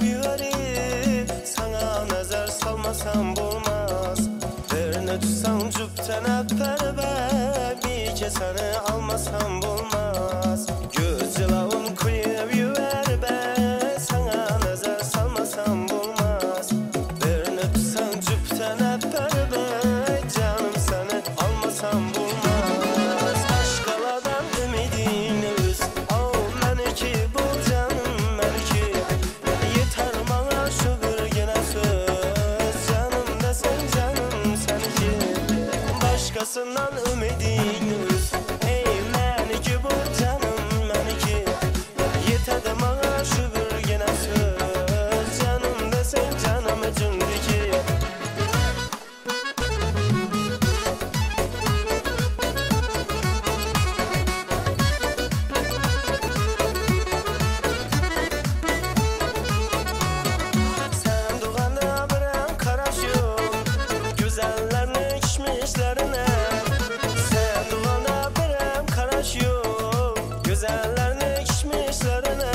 yüverir, sana nazar salmasam bulmaz. Birini tutsam cüpten öper be, bir keseni almasam bulmaz. Göz yılağın kuyup yüver be, sana nazar salmasam bulmaz. Birini tutsam cüpten öper be, canım seni almasam bulmaz. Başkalardan ümidini üz, oh meniki bul canım meniki. Yeter bana şu bir gene söz, canım desen canım seniki. Başkasından ümidini üz, ey meniki bul canım meniki. Yeter de bana şu bir gene söz, canım desen canım cümdiki. Sen doğanda biren karaş yok, güzellerini kişmişlerine. Sen doğanda biren karaş yok, güzellerini kişmişlerine.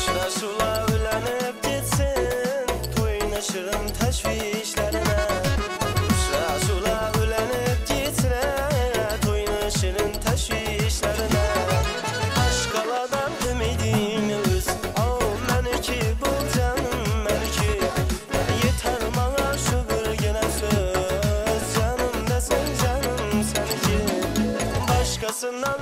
Şura şula ülenip gitsin, toynaşırım teşvişlerine. Şura şula ülenip gitsin, toynaşırım teşvişlerine. Başkalardan ümidini üz, oh meniki bul canım meniki. Yeter bana şu bir gene söz, canım desen canım seniki. Başkasından